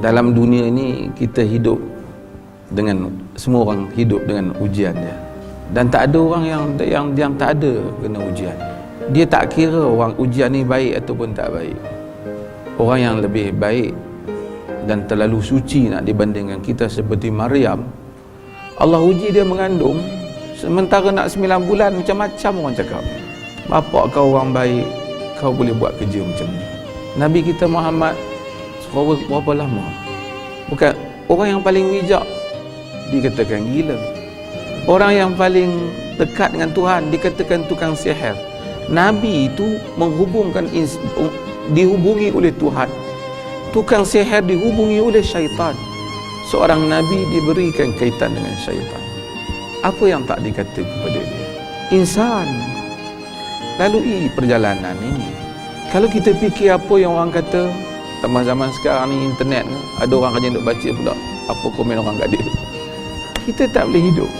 Dalam dunia ini kita hidup dengan, semua orang hidup dengan ujian dia. Dan tak ada orang yang tak ada kena ujian. Dia tak kira orang ujian ni baik ataupun tak baik. Orang yang lebih baik dan terlalu suci nak dibandingkan kita seperti Maryam, Allah uji dia mengandung, sementara nak 9 bulan macam-macam orang cakap. Bapak kau orang baik, kau boleh buat kerja macam ni. Nabi kita Muhammad berapa lama? Bukan orang yang paling bijak dikatakan gila. Orang yang paling dekat dengan Tuhan dikatakan tukang sihir. Nabi itu dihubungi oleh Tuhan. Tukang sihir dihubungi oleh syaitan. Seorang Nabi diberikan kaitan dengan syaitan. Apa yang tak dikata kepada dia? Insan lalui perjalanan ini. Kalau kita fikir apa yang orang kata, zaman sekarang ni internet, ada orang aja nak baca pula apa komen orang kat dia. Kita tak boleh hidup.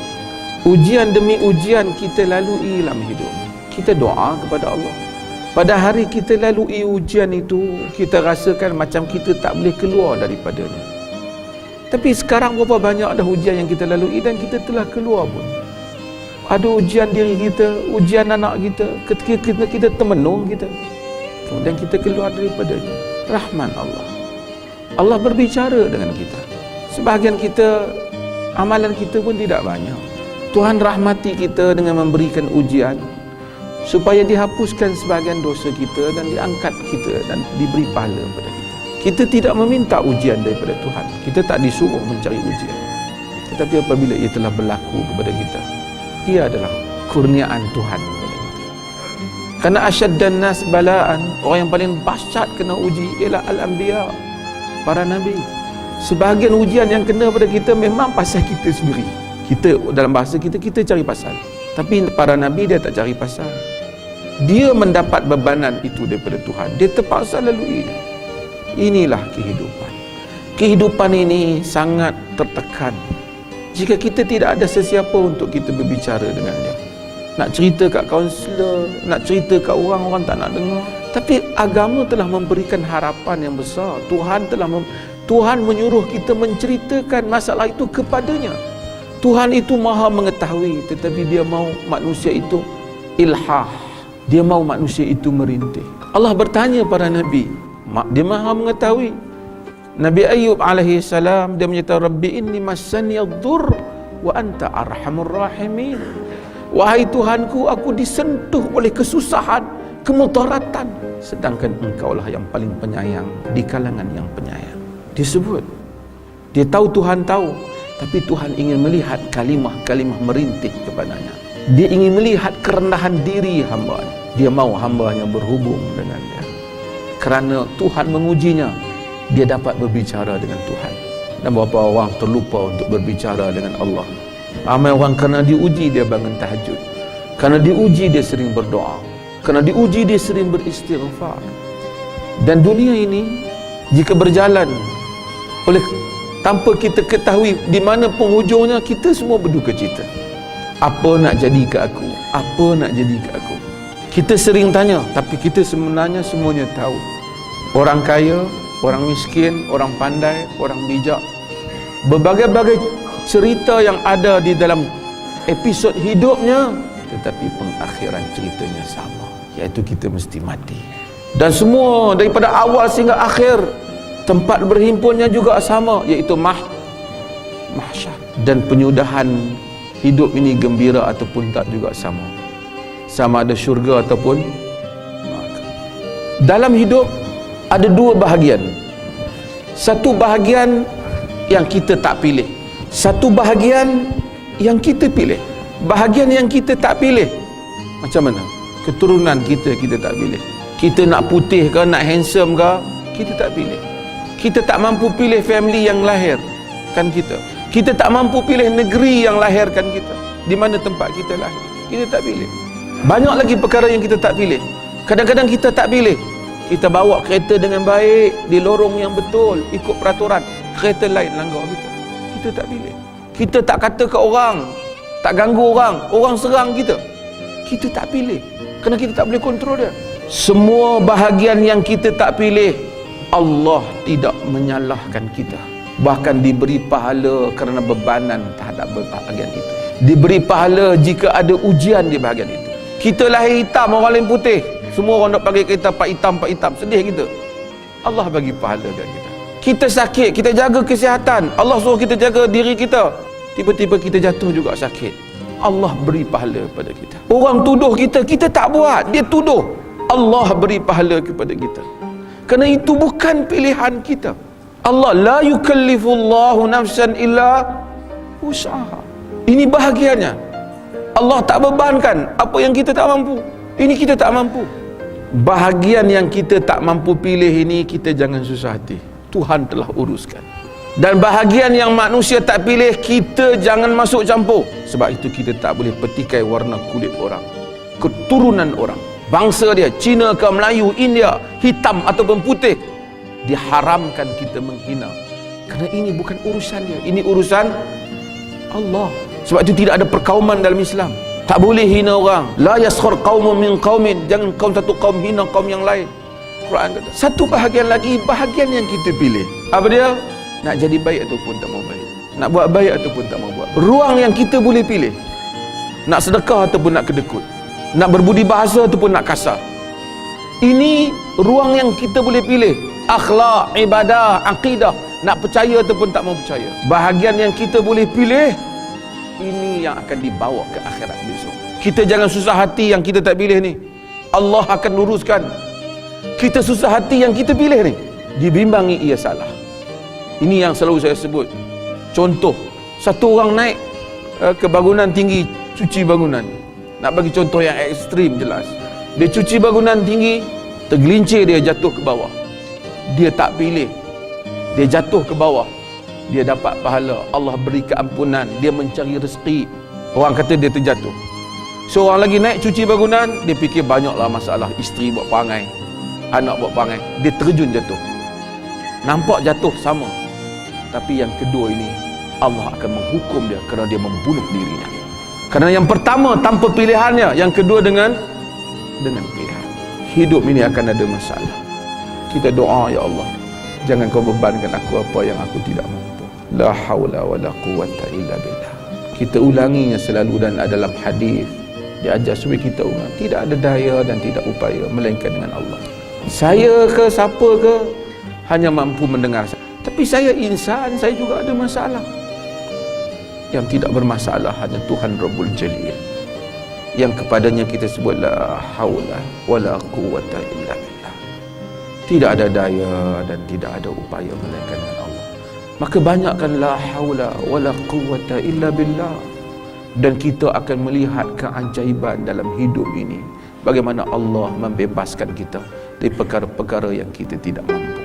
Ujian demi ujian kita lalui dalam hidup. Kita doa kepada Allah. Pada hari kita lalui ujian itu, kita rasakan macam kita tak boleh keluar daripadanya. Tapi sekarang berapa banyak dah ujian yang kita lalui dan kita telah keluar pun. Ada ujian diri kita, ujian anak kita, ketika kita termenung kita, kemudian kita keluar daripadanya. Rahman Allah. Allah berbicara dengan kita. Sebahagian kita, amalan kita pun tidak banyak. Tuhan rahmati kita dengan memberikan ujian supaya dihapuskan sebahagian dosa kita dan diangkat kita dan diberi pahala kepada kita. Kita tidak meminta ujian daripada Tuhan. Kita tak disuruh mencari ujian. Tetapi apabila ia telah berlaku kepada kita, ia adalah kurniaan Tuhan kepada kita. Karena asyaddan nas balaan, orang yang paling dahsyat kena uji ialah al-anbiya, para nabi. Sebahagian ujian yang kena pada kita memang pasal kita sendiri. Kita dalam bahasa kita cari pasal. Tapi para nabi dia tak cari pasal. Dia mendapat bebanan itu daripada Tuhan. Dia terpaksa lalui. Inilah kehidupan. Kehidupan ini sangat tertekan. Jika kita tidak ada sesiapa untuk kita berbicara dengan dia. Nak cerita kat kaunselor, nak cerita kat orang tak nak dengar. Tapi agama telah memberikan harapan yang besar. Tuhan menyuruh kita menceritakan masalah itu kepadanya. Tuhan itu maha mengetahui, tetapi dia mahu manusia itu ilhah. Dia mahu manusia itu merintih. Allah bertanya para nabi, dia maha mengetahui. Nabi Ayub alaihi salam, dia menyatakan, Rabbi inni massani ad-dur wa anta arhamur rahimin. Wahai Tuhanku, aku disentuh oleh kesusahan, kemudaratan, sedangkan engkaulah yang paling penyayang di kalangan yang penyayang. Disebut, dia tahu Tuhan tahu, tapi Tuhan ingin melihat kalimah-kalimah merintih kepadanya. Dia ingin melihat kerendahan diri hamba-Nya. Dia mahu hamba-Nya berhubung dengan dia. Kerana Tuhan mengujinya, dia dapat berbicara dengan Tuhan. Dan beberapa orang terlupa untuk berbicara dengan Allah. Ramai orang kerana diuji dia bangun tahajud. Kerana diuji dia sering berdoa. Kerana diuji dia sering beristighfar. Dan dunia ini jika berjalan oleh tanpa kita ketahui di mana penghujungnya, kita semua berduka cita. Apa nak jadi ke aku? Apa nak jadi ke aku? Kita sering tanya, tapi kita sebenarnya semuanya tahu. Orang kaya, orang miskin, orang pandai, orang bijak, berbagai-bagai cerita yang ada di dalam episod hidupnya, tetapi pengakhiran ceritanya sama, iaitu kita mesti mati. Dan semua daripada awal sehingga akhir, tempat berhimpunnya juga sama, iaitu mahsyar. Dan penyudahan hidup ini gembira ataupun tak juga sama. Sama ada syurga ataupun neraka. Dalam hidup ada dua bahagian. Satu bahagian yang kita tak pilih, satu bahagian yang kita pilih. Bahagian yang kita tak pilih macam mana? Keturunan kita tak pilih. Kita nak putih ke, nak handsome ke, kita tak pilih. Kita tak mampu pilih family yang lahirkan kita. Kita tak mampu pilih negeri yang lahirkan kita. Di mana tempat kita lahir, kita tak pilih. Banyak lagi perkara yang kita tak pilih. Kadang-kadang kita tak pilih. Kita bawa kereta dengan baik, di lorong yang betul, ikut peraturan. Kereta lain langgar kita. Kita tak pilih. Kita tak kata ke orang, tak ganggu orang serang kita. Kita tak pilih. Kerana kita tak boleh kontrol dia. Semua bahagian yang kita tak pilih, Allah tidak menyalahkan kita, bahkan diberi pahala kerana bebanan terhadap bahagian itu. Diberi pahala jika ada ujian di bahagian itu. Kita lahir hitam, orang lain putih, semua orang nak pakai kita pak hitam, sedih kita. Allah bagi pahala kat kita. Kita sakit, kita jaga kesihatan, Allah suruh kita jaga diri kita, tiba-tiba kita jatuh juga sakit, Allah beri pahala pada kita. Orang tuduh kita, kita tak buat, dia tuduh, Allah beri pahala kepada kita. Kerana itu bukan pilihan kita. Allah la yukallifullahu nafsan illa usaha. Ini bahagiannya. Allah tak bebankan apa yang kita tak mampu. Ini kita tak mampu. Bahagian yang kita tak mampu pilih ini, kita jangan susah hati. Tuhan telah uruskan. Dan bahagian yang manusia tak pilih, kita jangan masuk campur. Sebab itu kita tak boleh petikai warna kulit orang, keturunan orang, bangsa dia, Cina ke Melayu, India, hitam ataupun putih. Diharamkan kita menghina, kerana ini bukan urusan dia, ini urusan Allah. Sebab itu tidak ada perkauman dalam Islam. Tak boleh hina orang. La yaskhur qaumun min qaumin, jangan kaum satu kaum hina kaum yang lain. Quran kata. Satu bahagian lagi, bahagian yang kita pilih. Apa dia? Nak jadi baik ataupun tak mau baik, nak buat baik ataupun tak mau buat. Ruang yang kita boleh pilih, nak sedekah ataupun nak kedekut, nak berbudi bahasa ataupun nak kasar. Ini ruang yang kita boleh pilih. Akhlak, ibadah, akidah, nak percaya ataupun tak mau percaya. Bahagian yang kita boleh pilih, ini yang akan dibawa ke akhirat besok. Kita jangan susah hati yang kita tak pilih ni, Allah akan luruskan. Kita susah hati yang kita pilih ni, dibimbangi ia salah. Ini yang selalu saya sebut. Contoh, satu orang naik ke bangunan tinggi, cuci bangunan. Nak bagi contoh yang ekstrim jelas. Dia cuci bangunan tinggi, tergelincir dia jatuh ke bawah. Dia tak pilih, dia jatuh ke bawah, dia dapat pahala, Allah beri keampunan, dia mencari rezeki. Orang kata dia terjatuh. Seorang lagi naik cuci bangunan, dia fikir banyaklah masalah, isteri buat perangai, anak buat perangai, dia terjun jatuh. Nampak jatuh sama, tapi yang kedua ini Allah akan menghukum dia kerana dia membunuh dirinya. Kerana yang pertama tanpa pilihannya, yang kedua dengan pilihan. Hidup ini akan ada masalah. Kita doa, ya Allah, jangan kau bebankan aku apa yang aku tidak mampu. La haula wala quwwata illa billah. Kita ulanginya selalu, dan dalam hadis diajar supaya kita ulang. Tidak ada daya dan tidak upaya melainkan dengan Allah. Saya ke siapa ke hanya mampu mendengar. Tapi saya insan, saya juga ada masalah. Yang tidak bermasalah hanya Tuhan Rabbul Jalil, yang kepadanya kita sebut la haula wala quwwata illa billah. Tidak ada daya dan tidak ada upaya melainkan dengan Allah. Maka banyakkan la haula wala quwwata illa billah, dan kita akan melihat keajaiban dalam hidup ini, bagaimana Allah membebaskan kita dari perkara-perkara yang kita tidak mampu.